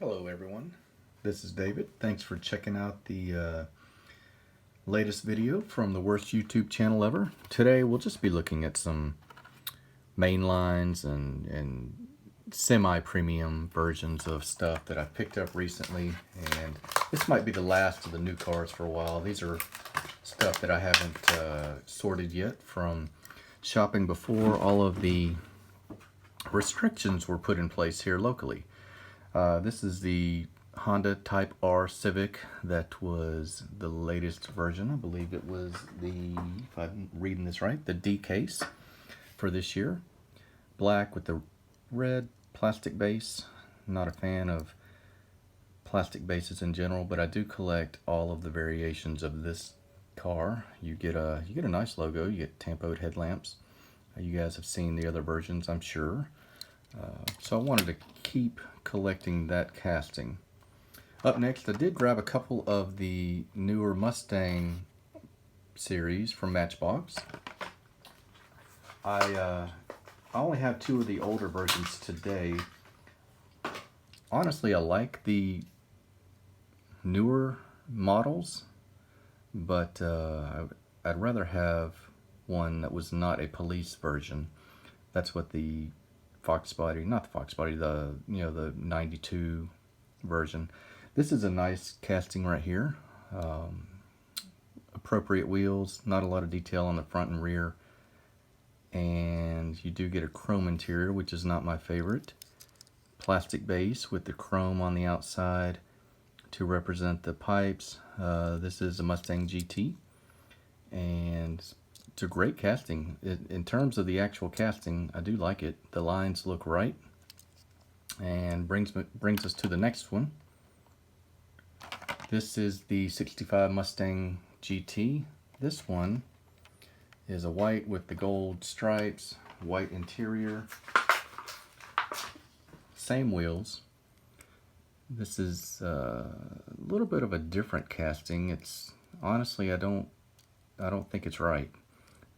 Hello everyone, this is David. Thanks for checking out the latest video from the worst YouTube channel ever. Today we'll just be looking at some main lines and semi-premium versions of stuff that I've picked up recently, and this might be the last of the new cars for a while. These are stuff that I haven't sorted yet from shopping before all of the restrictions were put in place here locally. This is the Honda Type R Civic that was the latest version. I believe it was the, if I'm reading this right, the D-Case for this year. Black with the red plastic base. Not a fan of plastic bases in general, but I do collect all of the variations of this car. You get a nice logo. You get tampoed headlamps. You guys have seen the other versions, I'm sure. So I wanted to keep collecting that casting. Up next, I did grab a couple of the newer Mustang series from Matchbox. I only have two of the older versions today. Honestly, I like the newer models, but I'd rather have one that was not a police version. That's what the Fox Body, not the Fox Body, the the 92 version. This is a nice casting right here. Appropriate wheels, not a lot of detail on the front and rear, and you do get a chrome interior, which is not my favorite. Plastic base with the chrome on the outside to represent the pipes. This is a Mustang GT, and it's a great casting. In terms of the actual casting, I do like it. The lines look right, and brings us to the next one. This is the 65 Mustang GT. This one is a white with the gold stripes, white interior, same wheels. This is a little bit of a different casting. It's honestly, I don't think it's right.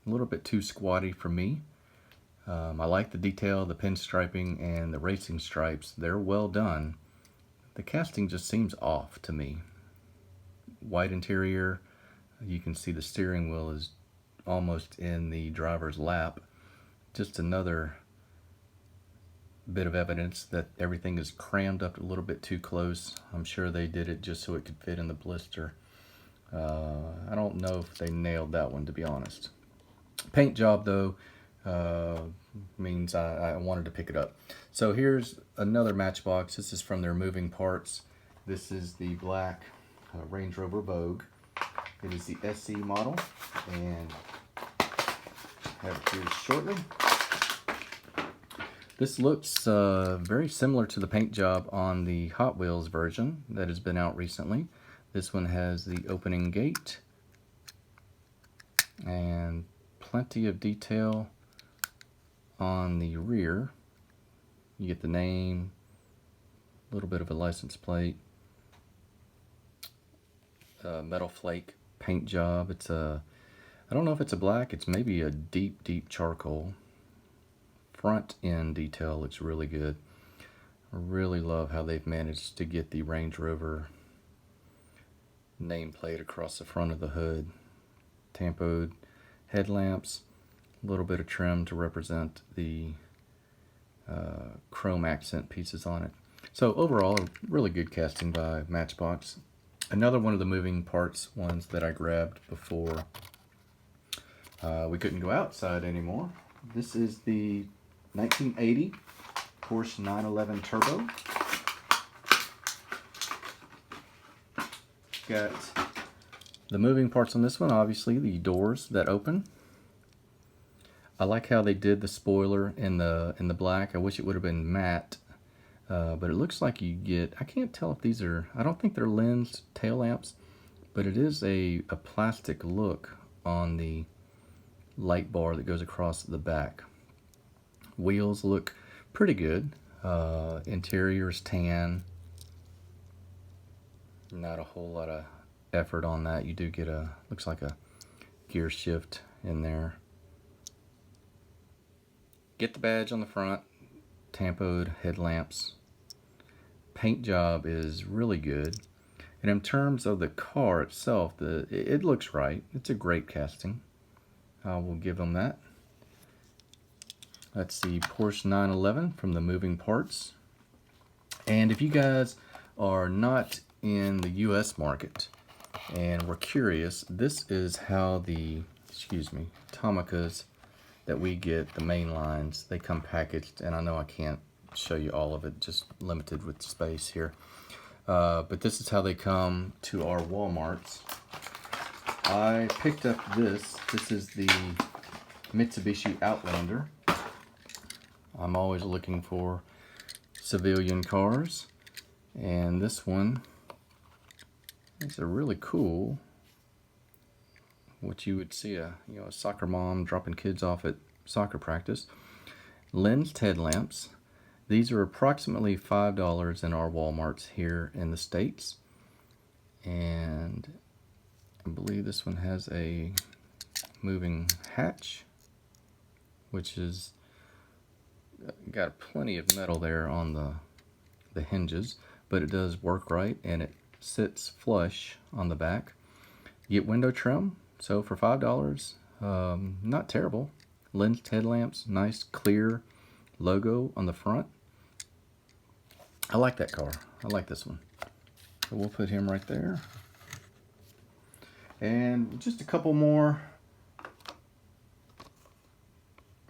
A little bit too squatty for me. I like the detail, the pinstriping, and the racing stripes. They're well done. The casting just seems off to me. White interior. You can see the steering wheel is almost in the driver's lap. Just another bit of evidence that everything is crammed up a little bit too close. I'm sure they did it just so it could fit in the blister. I don't know if they nailed that one, to be honest. Paint job though means I wanted to pick it up. So here's another Matchbox. This is from their moving parts. This is the black Range Rover Vogue. It is the SC model, and I have it here shortly. This looks very similar to the paint job on the Hot Wheels version that has been out recently. This one has the opening gate and plenty of detail on the rear. You get the name, a little bit of a license plate, metal flake paint job. It's a, I don't know if it's a black, it's maybe a deep charcoal. Front end detail looks really good. I really love how they've managed to get the Range Rover nameplate across the front of the hood. Tampoed headlamps, a little bit of trim to represent the chrome accent pieces on it. So overall, a really good casting by Matchbox. Another one of the moving parts ones that I grabbed before we couldn't go outside anymore. This is the 1980 Porsche 911 Turbo. Got the moving parts on this one, obviously the doors that open. I like how they did the spoiler in the black. I wish it would have been matte, but it looks like you get, I can't tell if these are, I don't think they're lensed tail lamps, but it is a plastic look on the light bar that goes across the back. Wheels look pretty good. Interior's tan. Not a whole lot of effort on that. You do get a, looks like a gear shift in there. Get the badge on the front, tampoed headlamps. paint job is really good. And in terms of the car itself, it looks right. It's a great casting. I will give them that. That's the Porsche 911 from the Moving Parts. And if you guys are not in the US market and were curious, this is how the, Tomicas that we get, the main lines, they come packaged. And I know I can't show you all of it, just limited with space here. But this is how they come to our Walmarts. I picked up this. This is the Mitsubishi Outlander. I'm always looking for civilian cars, and this one is a really cool, what you would see a soccer mom dropping kids off at soccer practice. Lensed headlamps. These are approximately $5 in our Walmarts here in the States, and I believe this one has a moving hatch, which is got plenty of metal there on the hinges, but it does work right, and it sits flush on the back. You get window trim, so for $5, not terrible. Lensed headlamps, nice clear logo on the front. I like that car. I like this one. So we'll put him right there. And just a couple more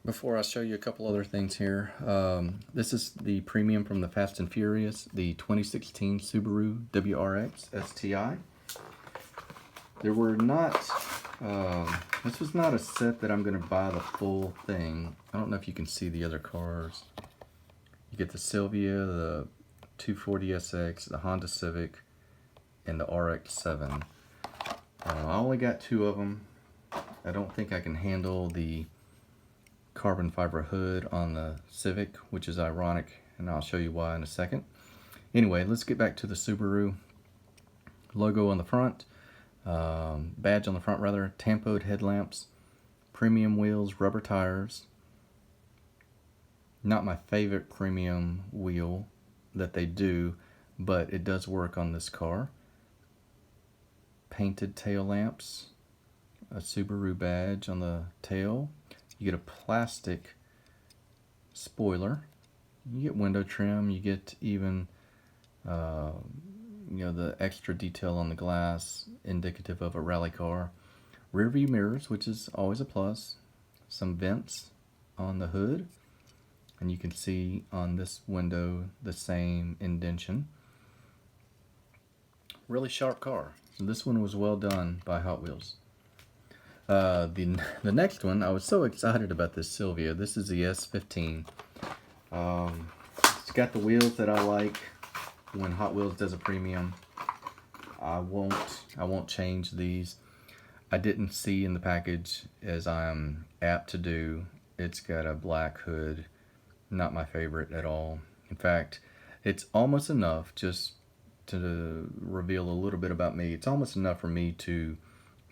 before I show you a couple other things here. This is the premium from the Fast and Furious, the 2016 Subaru WRX STI. There were not, this was not a set that I'm going to buy the full thing. I don't know if you can see the other cars. You get the Silvia, the 240SX, the Honda Civic, and the RX-7. I only got 2 of them. I don't think I can handle the carbon fiber hood on the Civic, which is ironic, and I'll show you why in a second. Anyway, let's get back to the Subaru. Logo on the front, badge on the front rather, tampoed headlamps, premium wheels, rubber tires. Not my favorite premium wheel that they do, but it does work on this car. Painted tail lamps, a Subaru badge on the tail. You get a plastic spoiler. You get window trim. You get even, the extra detail on the glass, indicative of a rally car. Rear view mirrors, which is always a plus. Some vents on the hood. And you can see on this window the same indentation. Really sharp car. So this one was well done by Hot Wheels. The next one, I was so excited about this Silvia. This is the S15. It's got the wheels that I like when Hot Wheels does a premium. I won't change these. I didn't see in the package, as I'm apt to do, it's got a black hood. Not my favorite at all. In fact, it's almost enough, just to reveal a little bit about me, it's almost enough for me to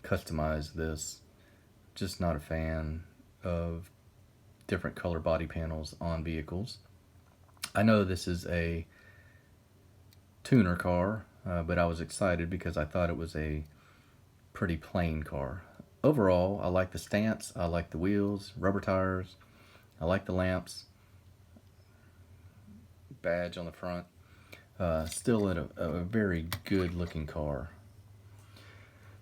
customize this. Just not a fan of different color body panels on vehicles. I know this is a tuner car, but I was excited because I thought it was a pretty plain car. Overall, I like the stance, I like the wheels, rubber tires, I like the lamps, badge on the front. Still a very good looking car.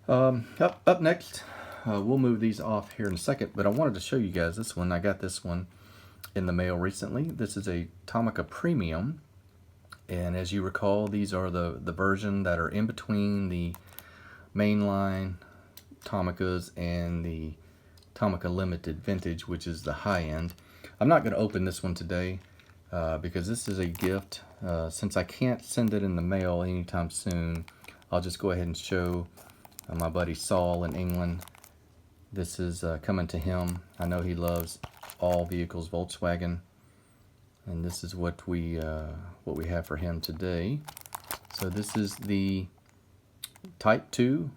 Up next, we'll move these off here in a second, but I wanted to show you guys this one. I got this one in the mail recently. This is a Tomica Premium, and as you recall, these are the version that are in between the mainline Tomicas and the Tomica Limited Vintage, which is the high end. I'm not going to open this one today because this is a gift. Since I can't send it in the mail anytime soon, I'll just go ahead and show my buddy Saul in England. This is coming to him. I know he loves all vehicles Volkswagen, and this is what we have for him today. So this is the Type 2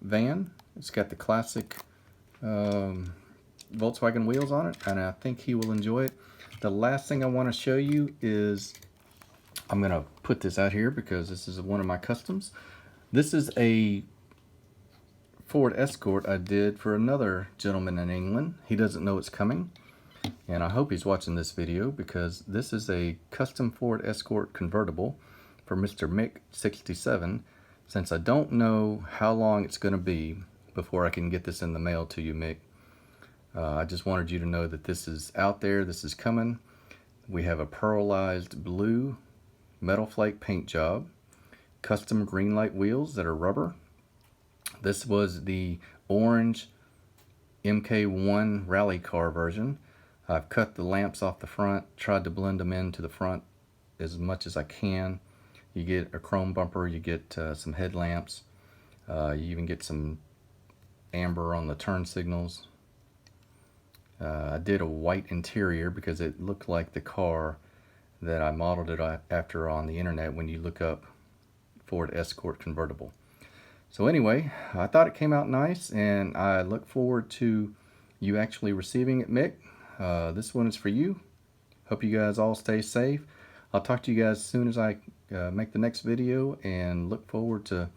van. It's got the classic Volkswagen wheels on it, and I think he will enjoy it. The last thing I want to show you is I'm going to put this out here because this is one of my customs. This is a Ford Escort I did for another gentleman in England. He doesn't know it's coming, and I hope he's watching this video because this is a custom Ford Escort convertible for Mr. Mick 67. Since I don't know how long it's going to be before I can get this in the mail to you, Mick, I just wanted you to know that this is out there, this is coming. We have a pearlized blue metal flake paint job, custom green light wheels that are rubber. This was the orange MK1 rally car version. I've cut the lamps off the front, tried to blend them into the front as much as I can. You get a chrome bumper, you get some headlamps, you even get some amber on the turn signals. I did a white interior because it looked like the car that I modeled it after on the internet when you look up Ford Escort convertible. So anyway, I thought it came out nice, and I look forward to you actually receiving it, Mick. This one is for you. Hope you guys all stay safe. I'll talk to you guys as soon as I make the next video, and look forward to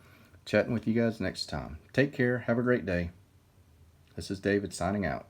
chatting with you guys next time. Take care. Have a great day. This is David signing out.